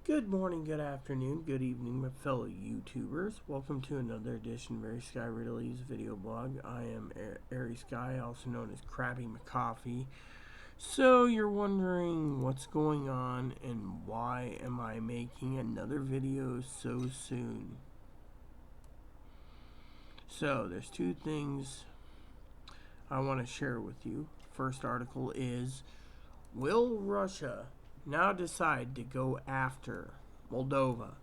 Good morning, good afternoon, good evening, my fellow YouTubers. Welcome to another edition of Airy Sky Riddley's video blog. I am Airy Sky, also known as Krabby McCoffee. So you're wondering what's going on and why am I making another video so soon? So there's two things I want to share with you. First article is, will Russia now decide to go after Moldova?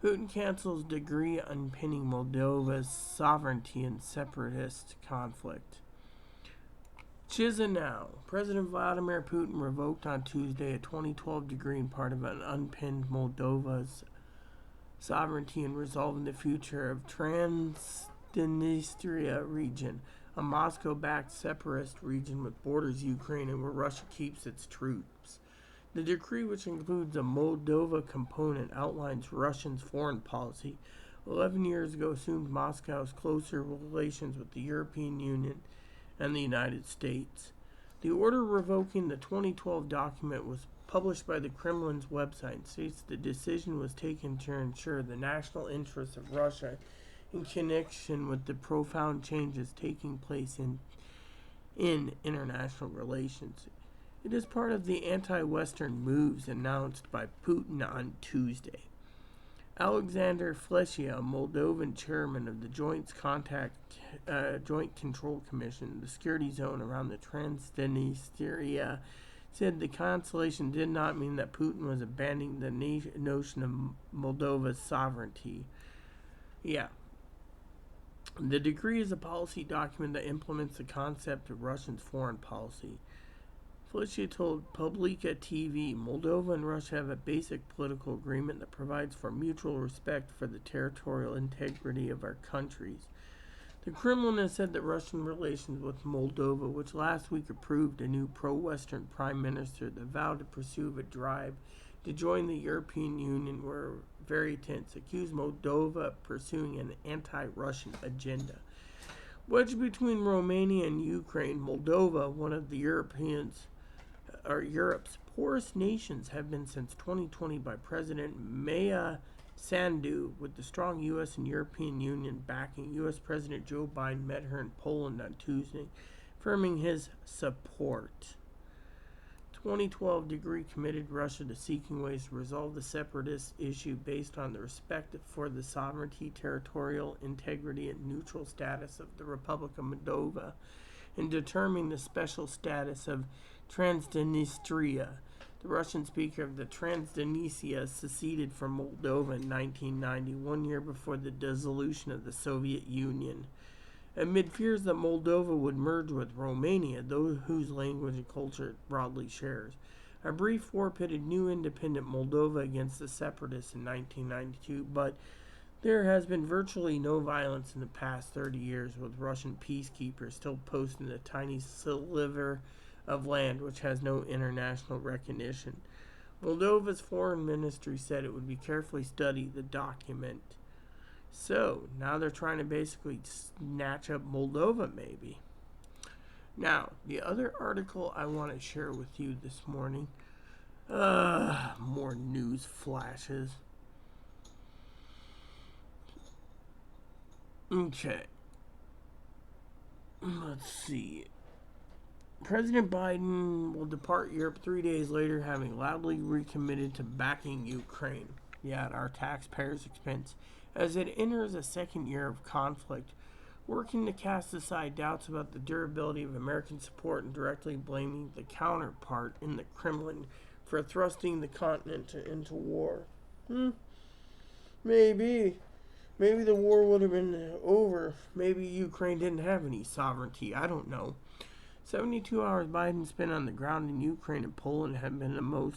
Putin cancels decree unpinning Moldova's sovereignty in separatist conflict. Chisinau. President Vladimir Putin revoked on Tuesday a 2012 decree in part of an unpinned Moldova's sovereignty and resolving the future of Transnistria region, a Moscow-backed separatist region with borders Ukraine and where Russia keeps its troops. The decree, which includes a Moldova component, outlines Russia's foreign policy. 11 years ago, assumed Moscow's closer relations with the European Union and the United States. The order revoking the 2012 document was published by the Kremlin's website and states the decision was taken to ensure the national interests of Russia in connection with the profound changes taking place in international relations. It is part of the anti-Western moves announced by Putin on Tuesday. Alexander Fleschia, a Moldovan chairman of the Joint Control Commission, the security zone around the Transnistria, said the cancellation did not mean that Putin was abandoning the notion of Moldova's sovereignty. The decree is a policy document that implements the concept of Russia's foreign policy. Felicia told Publica TV, Moldova and Russia have a basic political agreement that provides for mutual respect for the territorial integrity of our countries. The Kremlin has said that Russian relations with Moldova, which last week approved a new pro-Western prime minister that vowed to pursue a drive to join the European Union, were very tense, accused Moldova of pursuing an anti-Russian agenda. Wedged between Romania and Ukraine, Moldova, one of the Europe's poorest nations, have been since 2020 by President Maia Sandu, with the strong U.S. and European Union backing. U.S. President Joe Biden met her in Poland on Tuesday, affirming his support. 2012 decree committed Russia to seeking ways to resolve the separatist issue based on the respect for the sovereignty, territorial integrity, and neutral status of the Republic of Moldova, and determining the special status of Transnistria. The Russian speaker of the Transnistria seceded from Moldova in 1990, 1 year before the dissolution of the Soviet Union. Amid fears that Moldova would merge with Romania, those whose language and culture it broadly shares. A brief war pitted new independent Moldova against the separatists in 1992, but there has been virtually no violence in the past 30 years, with Russian peacekeepers still posting a tiny sliver of land which has no international recognition. Moldova's foreign ministry said it would be carefully study the document. So, now they're trying to basically snatch up Moldova, maybe. Now, the other article I want to share with you this morning. More news flashes. Okay. Let's see. President Biden will depart Europe 3 days later, having loudly recommitted to backing Ukraine, at our taxpayers' expense, as it enters a second year of conflict, working to cast aside doubts about the durability of American support and directly blaming the counterpart in the Kremlin for thrusting the continent into war. Maybe the war would have been over. Maybe Ukraine didn't have any sovereignty. I don't know. 72 hours Biden spent on the ground in Ukraine and Poland have been among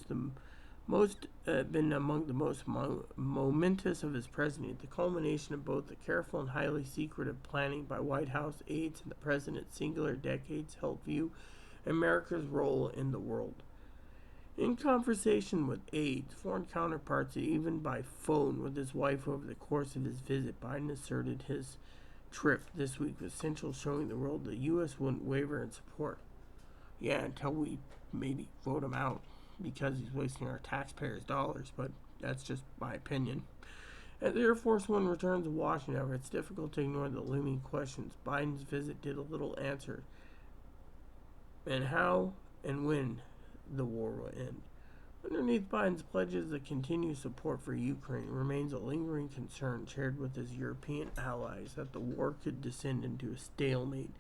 the most momentous of his presidency. The culmination of both the careful and highly secretive planning by White House aides and the president's singular decades-held view of America's role in the world. In conversation with aides, foreign counterparts, and even by phone with his wife over the course of his visit, Biden asserted his trip this week was essential, showing the world the U.S. wouldn't waver in support. Until we maybe vote him out. because he's wasting our taxpayers' dollars, but that's just my opinion. As Air Force One returns to Washington, however, it's difficult to ignore the looming questions. Biden's visit did a little answer. And how and when the war will end. Underneath Biden's pledges, the continued support for Ukraine remains a lingering concern shared with his European allies that the war could descend into a stalemate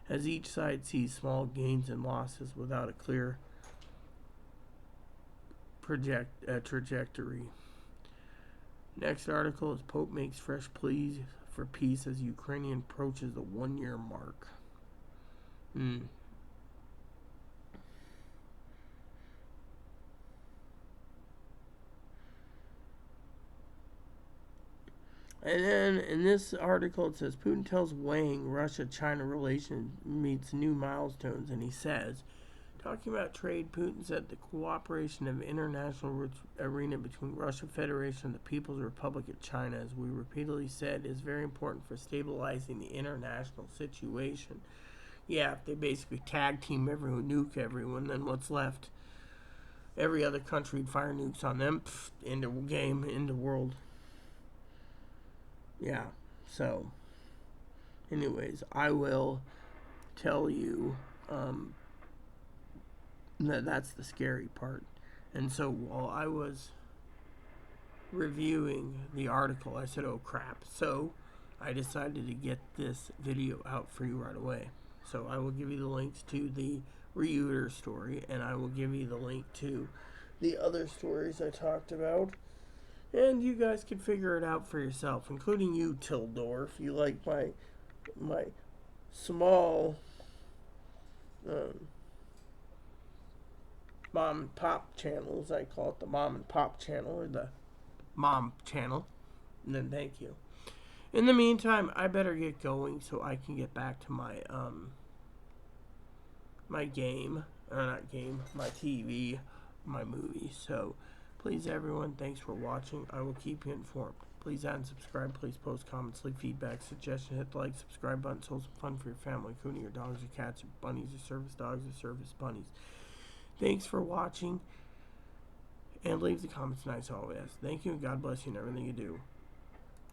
as each side sees small gains and losses without a clear trajectory. Next article is Pope makes fresh pleas for peace as Ukrainian approaches the 1-year mark. And then in this article it says Putin tells Wang Russia-China relations meets new milestones, and he says, talking about trade, Putin said the cooperation of international arena between Russia Federation and the People's Republic of China, as we repeatedly said, is very important for stabilizing the international situation. Yeah, if they basically tag team everyone, nuke everyone, then what's left? Every other country would fire nukes on them. End of game, end of world. Yeah, so anyways, I will tell you that's the scary part. And so while I was reviewing the article, I said, oh crap. So I decided to get this video out for you right away. So I will give you the links to the Reuter story, and I will give you the link to the other stories I talked about. And you guys can figure it out for yourself, including you, Tildor, if you like my small mom and pop channels. I call it the mom and pop channel, or the mom channel. And then thank you. In the meantime, I better get going so I can get back to my my game, or not game, my TV, my movie. So please, everyone, thanks for watching. I will keep you informed. Please add and subscribe. Please post comments, leave feedback, suggestions, hit the like, subscribe button. So some fun for your family, including your dogs or cats or bunnies or service dogs or service bunnies. Thanks for watching, and leave the comments nice always. Thank you, and God bless you in everything you do.